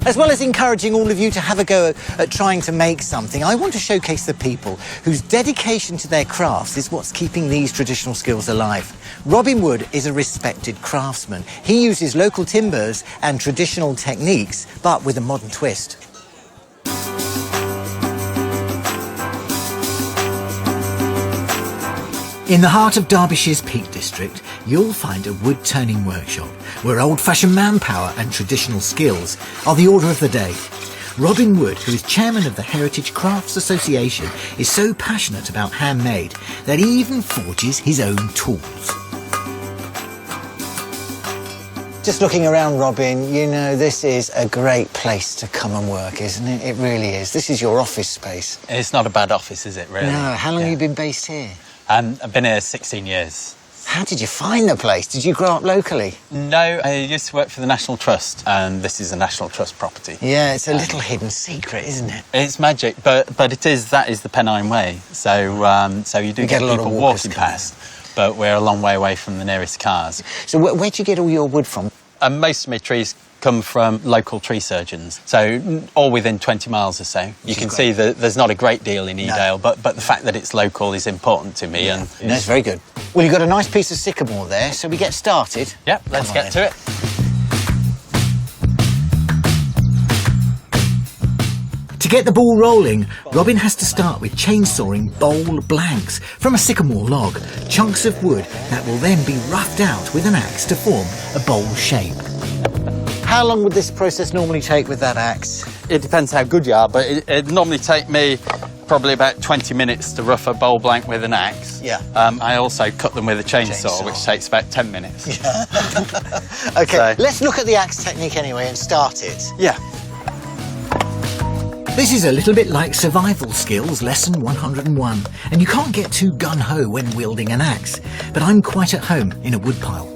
As well as encouraging all of you to have a go at trying to make something, I want to showcase the people whose dedication to their crafts is what's keeping these traditional skills alive. Robin Wood is a respected craftsman. He uses local timbers and traditional techniques, but with a modern twist. In the heart of Derbyshire's Peak District, you'll find a wood-turning workshop where old-fashioned manpower and traditional skills are the order of the day. Robin Wood, who is chairman of the Heritage Crafts Association, is so passionate about handmade that he even forges his own tools. Just looking around, Robin, you know, this is a great place to come and work, isn't it? It really is. This is your office space. It's not a bad office, is it, really? No. How long have you been based here? I've been here 16 years. How did you find the place? Did you grow up locally? No, I used to work for the National Trust, and this is a National Trust property. Yeah, it's a little hidden secret, isn't it? It's magic, but that is the Pennine Way. So you do get a lot of people walking past, but we're a long way away from the nearest cars. So where do you get all your wood from? Most of my trees come from local tree surgeons, so all within 20 miles or so. You can see that there's not a great deal in Edale, but the fact that it's local is important to me. Yeah. And that's very good. Well, you've got a nice piece of sycamore there, so we get started. Yeah, let's get to it. To get the ball rolling, Robin has to start with chainsawing bowl blanks from a sycamore log, chunks of wood that will then be roughed out with an axe to form a bowl shape. How long would this process normally take with that axe? It depends how good you are, but it'd normally take me probably about 20 minutes to rough a bowl blank with an axe. Yeah. I also cut them with a chainsaw, which takes about 10 minutes. Yeah. OK, let's look at the axe technique anyway and start it. Yeah. This is a little bit like survival skills lesson 101, and you can't get too gung-ho when wielding an axe, but I'm quite at home in a woodpile.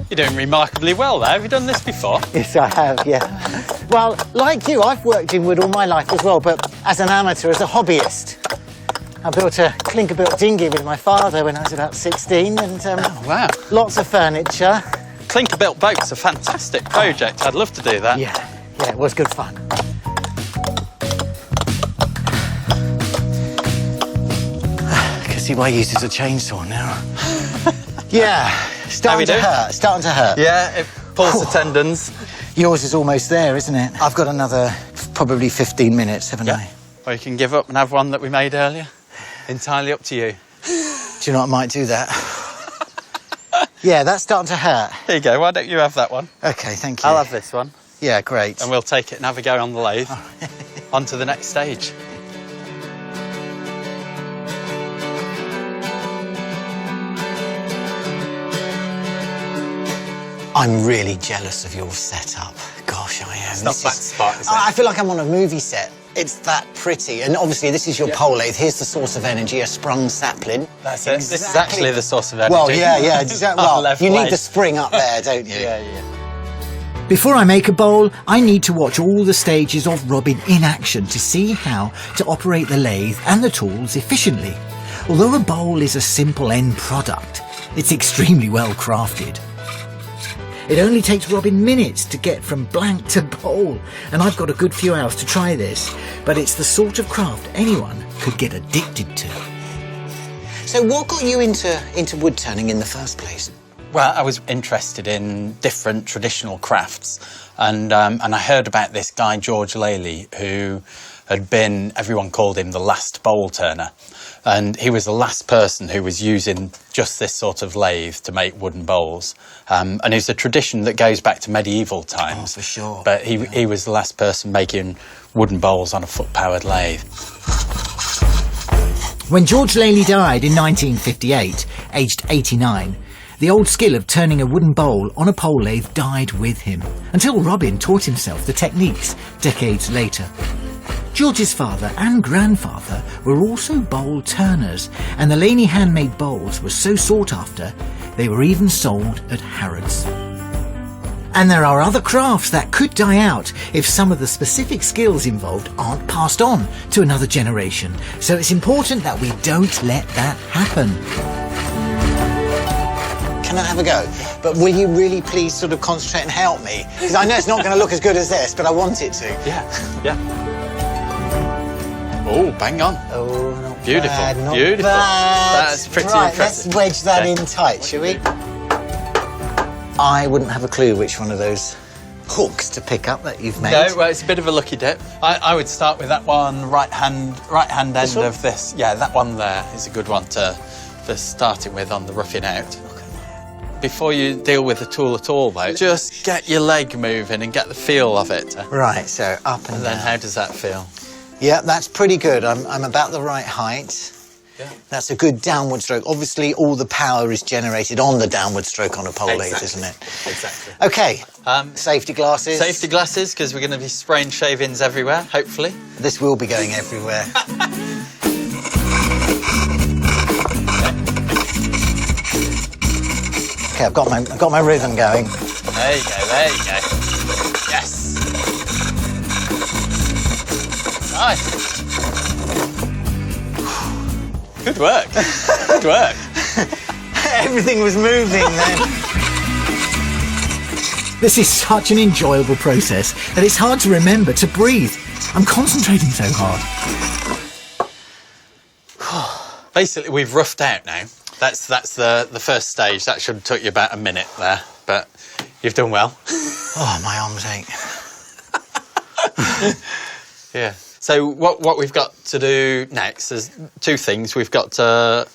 You're doing remarkably well there. Have you done this before? Yes, I have, yeah. Well, like you, I've worked in wood all my life as well, but as an amateur, as a hobbyist. I built a clinker-built dinghy with my father when I was about 16, and oh, wow. Lots of furniture. Clinker-built boat's a fantastic project. I'd love to do that. Yeah, it was good fun. I can see why he uses a chainsaw now. Yeah, starting to hurt. Yeah, it pulls the tendons. Yours is almost there, isn't it? I've got another probably 15 minutes, haven't I? Or you can give up and have one that we made earlier. Entirely up to you. Do you know what, I might do that. Yeah, that's starting to hurt. Here you go, why don't you have that one? OK, thank you. I'll have this one. Yeah, great. And we'll take it and have a go on the lathe. On to the next stage. I'm really jealous of your setup. Gosh, I am. It's not that smart, is it? I feel like I'm on a movie set. It's that pretty. And obviously, this is your pole-lathe. Here's the source of energy, a sprung sapling. That's it. This is actually the source of energy. Well, yeah. Exactly. Well, you need the spring up there, don't you? Yeah. Before I make a bowl, I need to watch all the stages of Robin in action to see how to operate the lathe and the tools efficiently. Although a bowl is a simple end product, it's extremely well crafted. It only takes Robin minutes to get from blank to bowl, and I've got a good few hours to try this, but it's the sort of craft anyone could get addicted to. So what got you into wood turning in the first place? Well, I was interested in different traditional crafts, and I heard about this guy, George Lely, who had been, everyone called him the last bowl turner. And he was the last person who was using just this sort of lathe to make wooden bowls. And it's a tradition that goes back to medieval times. Oh, for sure. But he was the last person making wooden bowls on a foot-powered lathe. When George Lely died in 1958, aged 89, the old skill of turning a wooden bowl on a pole lathe died with him, until Robin taught himself the techniques decades later. George's father and grandfather were also bowl turners, and the Laney handmade bowls were so sought after, they were even sold at Harrods. And there are other crafts that could die out if some of the specific skills involved aren't passed on to another generation, so it's important that we don't let that happen. come and have a go. But will you really please sort of concentrate and help me? Because I know it's not going to look as good as this, but I want it to. Yeah, yeah. Oh, bang on. Oh, not beautiful, bad, not beautiful. bad. That's pretty right, impressive. let's wedge that in tight, shall we? I wouldn't have a clue which one of those hooks to pick up that you've made. No, well, it's a bit of a lucky dip. I would start with that one, right hand end one? of this. Yeah, that one there is a good one for starting with on the roughing out. Before you deal with the tool at all, though, just get your leg moving and get the feel of it. Right, so up and Then down. how does that feel? Yeah, that's pretty good. I'm about the right height. Yeah. That's a good downward stroke. Obviously, all the power is generated on the downward stroke on a pole-lathe, isn't it? Exactly. OK, safety glasses. Safety glasses, because we're going to be spraying shavings everywhere, hopefully. This will be going everywhere. OK, I've got my rhythm going. There you go, there you go. Yes. Nice. Good work. Good work. Everything was moving then. This is such an enjoyable process that it's hard to remember to breathe. I'm concentrating so hard. Basically, we've roughed out now. That's the first stage. That should have took you about a minute there, but you've done well. Oh, my arms ache. Yeah. So what we've got to do next is two things. We've got to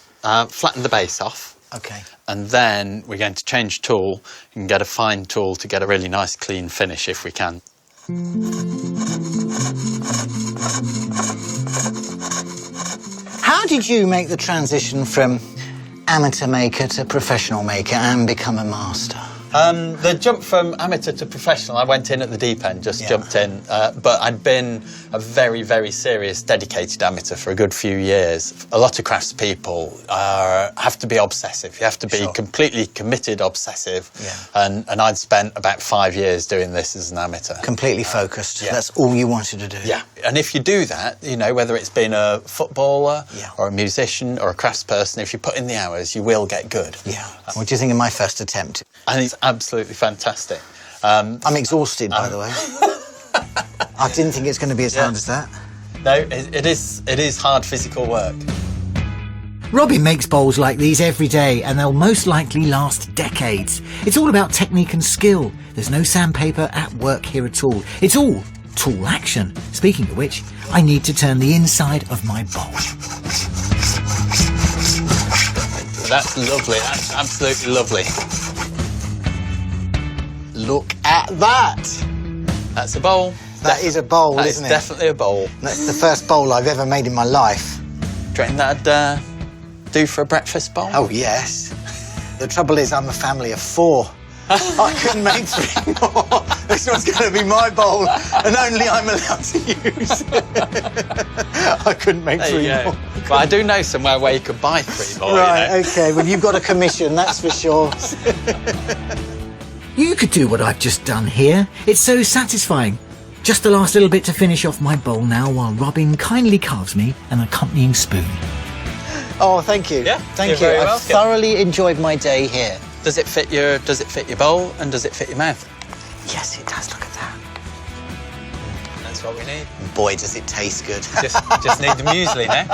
flatten the base off. OK. And then we're going to change tool and get a fine tool to get a really nice clean finish if we can. How did you make the transition from amateur maker to professional maker and become a master? The jump from amateur to professional, I went in at the deep end, jumped in. But I'd been a very, very serious, dedicated amateur for a good few years. A lot of craftspeople have to be obsessive. You have to be completely committed, obsessive. Yeah. And I'd spent about 5 years doing this as an amateur. Completely focused. Yeah. That's all you wanted to do. Yeah. And if you do that, you know, whether it's been a footballer or a musician or a craftsperson, if you put in the hours, you will get good. Yeah. What do you think of my first attempt? I think it's absolutely fantastic. I'm exhausted, by the way. I didn't think it's going to be as hard as that. No, it is hard physical work. Robin makes bowls like these every day and they'll most likely last decades. It's all about technique and skill. There's no sandpaper at work here at all. It's all tool action. Speaking of which, I need to turn the inside of my bowl. That's lovely. That's absolutely lovely. Look at that. That's a bowl. That is a bowl, That isn't is it? definitely a bowl. That's the first bowl I've ever made in my life. Do you reckon that'd do for a breakfast bowl? Oh, yes. The trouble is I'm a family of 4. I couldn't make 3 more. This one's going to be my bowl, and only I'm allowed to use it. I couldn't make 3 more. Well, I do know somewhere where you could buy 3 more. Right, you know. OK. Well, you've got a commission, that's for sure. You could do what I've just done here. It's so satisfying. Just the last little bit to finish off my bowl now while Robin kindly carves me an accompanying spoon. Oh, thank you. Yeah, thank you're you. very I've welcome. thoroughly enjoyed my day here. Does it fit your bowl and does it fit your mouth? Yes, it does. Look at that. That's what we need. Boy, does it taste good. Just need the muesli now.